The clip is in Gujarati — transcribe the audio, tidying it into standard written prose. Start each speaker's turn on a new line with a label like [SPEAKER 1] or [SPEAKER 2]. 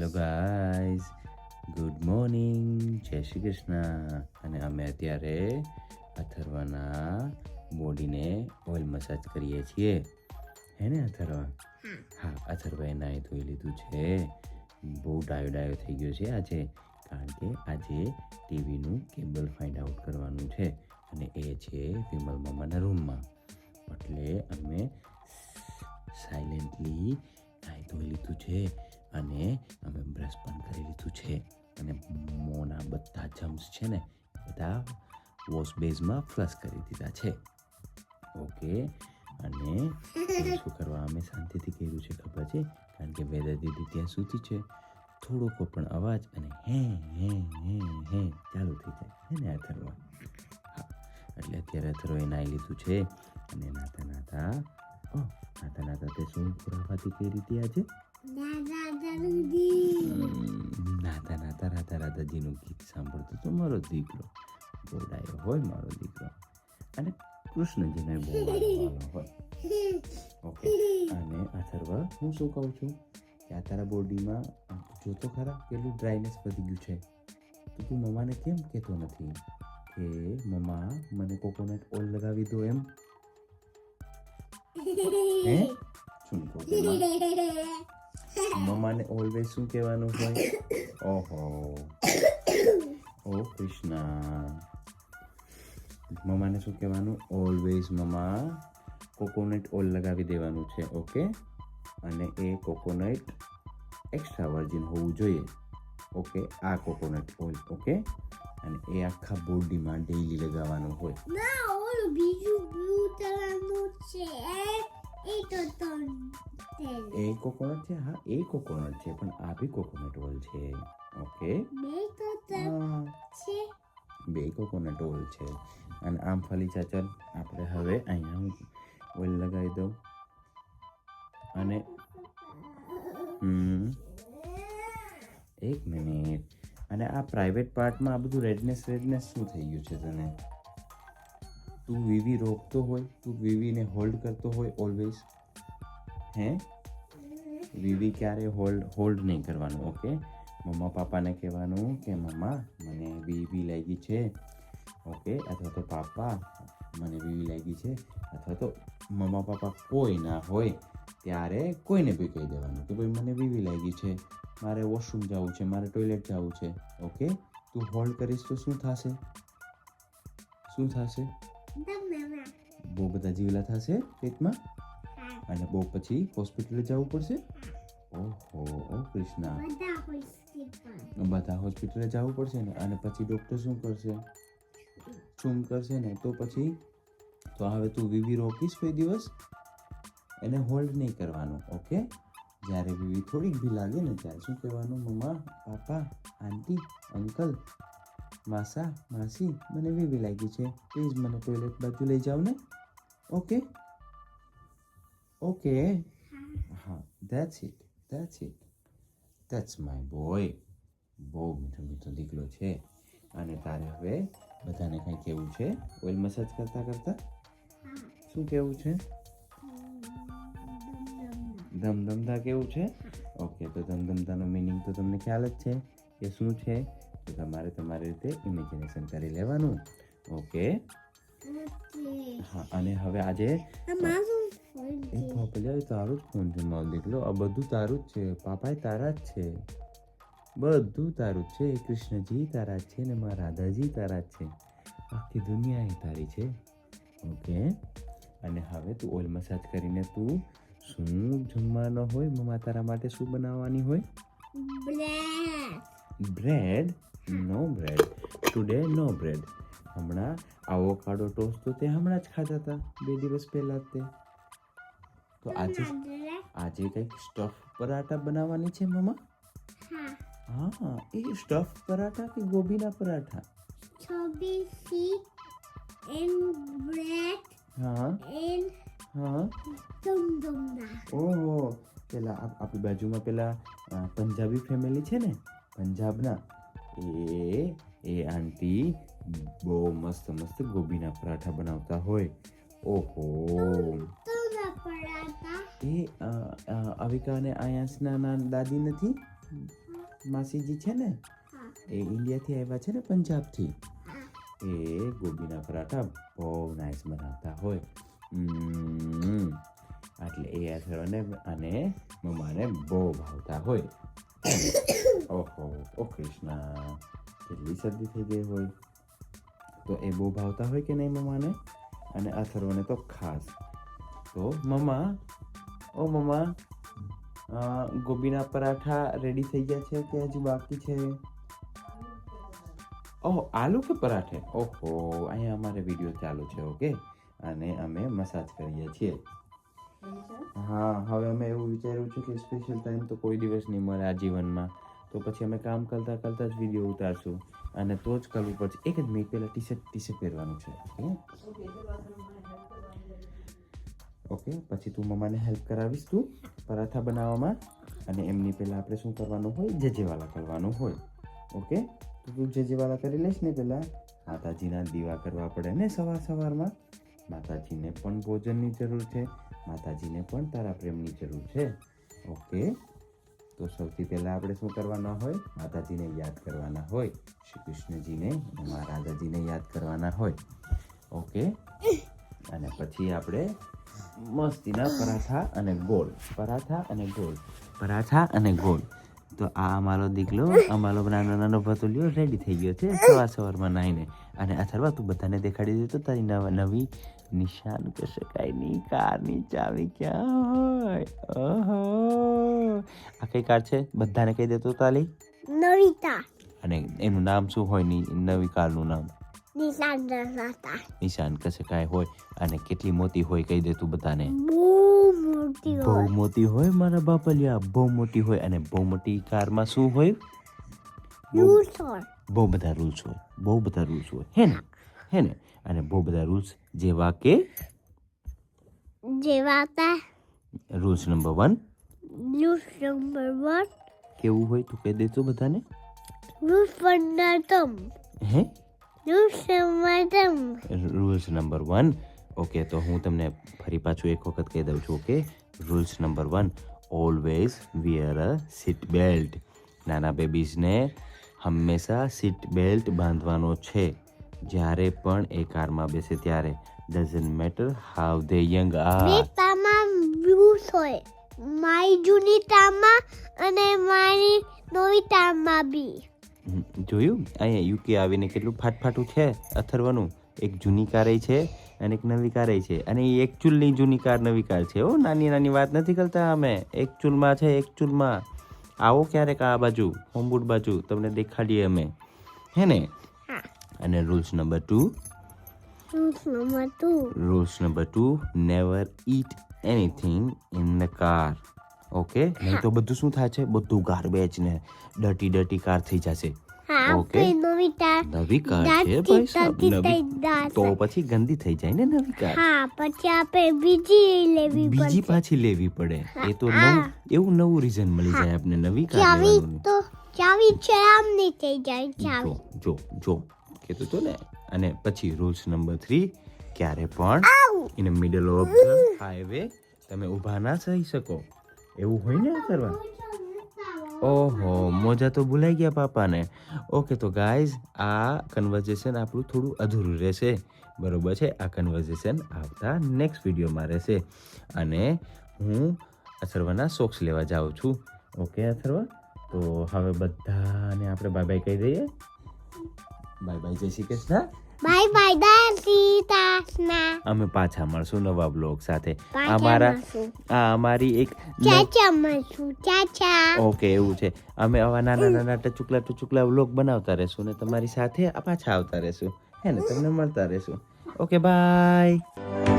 [SPEAKER 1] હેલો ગાઈઝ, ગુડ મોર્નિંગ, જય શ્રી કૃષ્ણ. અને અમે અત્યારે અથર્વના બોડીને ઓઇલ મસાજ કરીએ છીએ, હે ને અથર્વા? હા, અથર્વાએ નાહી ધોઈ લીધું છે. બહુ ડાયો થઈ ગયો છે આજે, કારણ કે આજે ટીવીનું કેબલ ફાઇન્ડ આઉટ કરવાનું છે અને એ છે વિમલ મામાના રૂમમાં. એટલે અમે સાયલેન્ટલી નાહી ધોઈ લીધું છે અને અમે બ્રશ પણ કરી લીધું છે અને મોંના બધા જમ્સ છે ને બધા વોશ બેઝમાં ફ્લશ કરી દીધા છે. ઓકે, અને શું કરવા અમે શાંતિથી કર્યું છે ખબર છે? કારણ કે વેદા દીદી ત્યાં સૂતી છે. થોડોક પણ અવાજ અને હે હે હે હે ચાલુ થઈ જાય, હે ને અથર્વા? હા, એટલે અત્યારે અથર્વાએ નાહી લીધું છે અને નાતા તે શું ખુરાફાતી કરી હતી આજે? નાતા રાધા રાધાજીનું ગીત સાંભળતો તો મારો દીકરો. બોલાયો હોય મારો દીકરો, અને કૃષ્ણજીને બહુ વાલો હોય. ઓકે, અને અથર્વા હું શું કહું છું કે આ તારા બોડીમાં જોતો ખરા કેટલું ડ્રાયનેસ વધી ગયું છે. તો તું મમ્માને કેમ કહેતો નથી કે મમ્મા મને કોકોનટ ઓઇલ લગાવી દો એમ? હે શું કહું મમ્માને ઓલવેઝ શું કહેવાનું હોય? ઓહો ઓ કૃષ્ણ, મમ્માને શું કહેવાનું? ઓલવેઝ મમ્મા કોકોનટ ઓઇલ લગાવી દેવાનું છે. ઓકે, અને એ કોકોનટ એક્સ્ટ્રા વર્જિન હોવું જોઈએ. ઓકે, આ કોકોનટ ઓઇલ. ઓકે, અને એ આખા બોડીમાં ડેઈલી લગાવવાનું હોય.
[SPEAKER 2] ના, ઓલું બીજું બ્લુ કલરનું છે
[SPEAKER 1] એ કોકોનટ છે. હા, એ કોકોનટ છે, પણ આ બી કોકોનટ ઓઇલ છે. ઓકે, બે કોકોનટ ઓઇલ છે. અને આમ ફલી ચાચલ આપણે હવે અહીંયા હું ઓઇલ લગાવી દઉં અને એક મિનિટ. અને આ પ્રાઇવેટ પાર્ટમાં આ બધું રેડનેસ શું થઈ ગયું છે તને? તું વીવી રોકતો હોય, તું વીવીને હોલ્ડ કરતો હોય ઓલવેઝ, હે? વીવી ક્યારે હોલ્ડ નહીં કરવાનું. ઓકે, મમ્મા પાપાને કહેવાનું કે મમ્મા મને વીવી લાગી છે. ઓકે, અથવા તો પાપા મને વીવી લાગી છે, અથવા તો મમ્મા પાપા કોઈ ના હોય ત્યારે કોઈને બી કહી દેવાનું કે ભાઈ મને વીવી લાગી છે, મારે વોશરૂમ જવું છે, મારે ટોયલેટ જવું છે. ઓકે, તું હોલ્ડ કરીશ તો શું થશે? બહુ બધા જીવલા થશે પેટમાં અને બહુ પછી હોસ્પિટલે જવું પડશે. ઓહો ઓ કૃષ્ણ, બધા હોસ્પિટલે જવું પડશે ને, અને પછી ડૉક્ટર શું કરશે ને? તો પછી તો હવે તું વીવી રોકીશ કોઈ દિવસ, એને હોલ્ડ નહીં કરવાનું. ઓકે, જ્યારે વીવી થોડીક ભી લાગે ને ત્યારે શું કહેવાનું? મમ્મા પાપા આંટી અંકલ માસા માસી મને વીવી લાગી છે, પ્લીઝ મને ટોયલેટ બાજુ લઈ જાઓ ને. ઓકે ઓકે, હા, that's it that's my boy. બહુ મીઠો દીકરો છે. અને તારે હવે બધાને કંઈ કહેવું છે ઓઇલ મસાજ કરતા શું કહેવું છે? ધમધમતા કેવું છે? ઓકે, તો ધમધમતાનો મિનિંગ તો તમને ખ્યાલ જ છે કે શું છે, તો તમારે તમારી રીતે ઇમેજિનેશન કરી લેવાનું. ઓકે, હા, અને હવે આજે તારું જ ફોન છે મારો દીકરો, આ બધું તારું જ છે. પાપા તારા જ છે, બધું તારું જ છે. કૃષ્ણજી તારા જ છે ને મારા રાધાજી તારા જ છે. આખી દુનિયા એ તારી છે. ઓકે, અને હવે તું ઓઇલ મસાજ કરીને તું શું જમવાનો હોય? મમ્મા તારા માટે શું બનાવવાની હોય? બ્રેડ? નો બ્રેડ ટુડે, નો બ્રેડ. હમણાં આવોકાડો ટોસ્ટ તો તે હમણાં જ ખાતા હતા 2 દિવસ પહેલા તે. તો આજે કંઈક સ્ટફ પરાઠા બનાવવાની છે મમ્મા. હા, એ સ્ટફ પરાઠા કે ગોભીના પરાઠા? હા. ઓહો, પેલા આપણી બાજુમાં પેલા પંજાબી ફેમિલી છે ને પંજાબના, એ આંટી બહુ મસ્ત ગોભીના પરાઠા બનાવતા હોય. ઓહો, એ અવિકા અને આયાસના દાદી નથી? માસીજી છે ને
[SPEAKER 2] હા
[SPEAKER 1] એ ઇન્ડિયાથી આવ્યા છે ને પંજાબથી
[SPEAKER 2] હા
[SPEAKER 1] એ ગોબીના પરાઠા બહુ નાઇસ બનાવતા હોય એટલે એ અથર્વને અને મમ્માને બહુ ભાવતા હોય ઓહો ઓ કૃષ્ણ કેટલી શરદી થઈ ગઈ હોય તો એ બહુ ભાવતા હોય કે નહીં મમ્માને અને અથર્વને તો ખાસ તો મમ્મા ગોબીના પરાઠા રેડી થઈ ગયા છે કે હજી બાકી છે ઓહ આલુ કે પરાઠે ઓહો અહીંયા અમારે વિડીયો ચાલુ છે ઓકે અને અમે મસાજ કરીએ છીએ હા હવે અમે એવું વિચાર્યું છે કે સ્પેશિયલ ટાઈમ તો કોઈ દિવસ નહીં મળે આ જીવનમાં તો પછી અમે કામ કરતાં કરતાં જ વિડીયો ઉતારશું અને તો જ કરવું પડશે એક જ મિનિટ પહેલાં ટી શર્ટ પહેરવાનું છે ઓકે પછી તું મમ્માને હેલ્પ કરાવીશ તું પરાઠા બનાવવામાં અને એમની પહેલાં આપણે શું કરવાનું હોય જેવાલા કરવાનું હોય ઓકે તો તું જેવાલા કરી લઈશ ને પહેલાં માતાજીના દીવા કરવા પડે ને સવારમાં માતાજીને પણ ભોજનની જરૂર છે માતાજીને પણ તારા પ્રેમની જરૂર છે ઓકે તો સૌથી પહેલાં આપણે શું કરવાના હોય માતાજીને યાદ કરવાના હોય શ્રી કૃષ્ણજીને અને રાધાજીને યાદ કરવાના હોય ઓકે અને પછી આપણે મસ્તીના પરાઠા અને ગોળ તો આ અમારો દીકલો અમારો નાનો ભતુલિયો રેડી થઈ ગયો છે સવારમાં નાહીને અને અથર્વા તું બધાને દેખાડી દે તો તારી નવી નિશાન કરી શકાયની કારની ચાવી ક્યાં હોય ઓહો આ કઈ કાર છે બધાને કહી દેતો તાલી
[SPEAKER 2] નવિતા
[SPEAKER 1] અને એનું નામ શું હોય નવી કારનું નામ નિશાન કશે કાંઈ હોય અને કેટલી મોટી હોય કહી દે તું બધાને બહુ મોટી હોય મારા બાપલિયા બહુ મોટી હોય અને બહુ મોટી કારમાં શું હોય બહુ બધા રૂલ્સ હોય હે ને અને બહુ બધા રૂલ્સ જેવા કે રૂલ્સ નંબર 1 કેવું હોય તું કહી દે તું બધાને હે રૂલ્સ નંબર 1 ઓકે તો હું તમને ફરી પાછું એક વખત કહી દઉં છું okay rules number 1 always wear a seat belt નાના બેબીઝને હંમેશા સીટ બેલ્ટ બાંધવાનો છે જ્યારે પણ એ કારમાં બેસે ત્યારે doesn't matter how they young are
[SPEAKER 2] મારી જૂની ટામાં અને મારી નવી ટામાં બી
[SPEAKER 1] જોયું અહીંયા યુકે આવીને કેટલું ફાટફાટું છે અથર્વનું એક જૂની કાર છે અને એક નવી કાર છે અને એ એક ચૂલની જૂની કાર નવી કાર છે ઓ નાની વાત નથી કરતા અમે એક ચૂલમાં છે એક ચૂલમાં આવો ક્યારેક આ બાજુ હોમવુડ બાજુ તમને દેખાડીએ અમે હે ને અને rules number 2 never eat anything in the car okay નહીં તો બધું શું થાય છે બધું ગાર્બેજ ને ડર્ટી કાર થઈ જશે ઓકે નવી કાર છે ભાઈ સાહેબ તો પછી ગંદી થઈ જાય ને નવી કાર
[SPEAKER 2] પછી આપણે બીજી
[SPEAKER 1] પાછી લેવી પડે એ તો એવું નવું રીઝન મળી જાય આપણે નવી કાર
[SPEAKER 2] ચાવી છે આમ નહીં થઈ જાય ચાવી
[SPEAKER 1] જો કહેતો તો ને અને પછી રૂલ્સ નંબર 3 ક્યારે પણ in middle of the highway તમે ઊભા ના થઈ શકો એવું હોય ને કરવા ઓહો મોજા તો ભૂલાઈ ગયા પાપાને ઓકે તો ગાઈઝ આ કન્વર્ઝેશન આપણું થોડું અધૂરું રહેશે બરોબર છે આ કન્વર્ઝેશન આવતા નેક્સ્ટ વિડીયોમાં રહેશે અને હું અથર્વના સોક્સ લેવા જાઉં છું ઓકે અથર્વ તો હવે બધાને આપણે બાય બાય કહી દઈએ બાય જય શ્રી કૃષ્ણ
[SPEAKER 2] બાય જય શ્રી કૃષ્ણ
[SPEAKER 1] અમે પાછા મળશું નવા બ્લોગ સાથે અમારી એક
[SPEAKER 2] ચાચા
[SPEAKER 1] ઓકે એવું છે અમે આવા નાના ટચુકલા બ્લોગ બનાવતા રહેશું ને તમારી સાથે પાછા આવતા રહેશું હે ને તમને મળતા રહેશું ઓકે બાય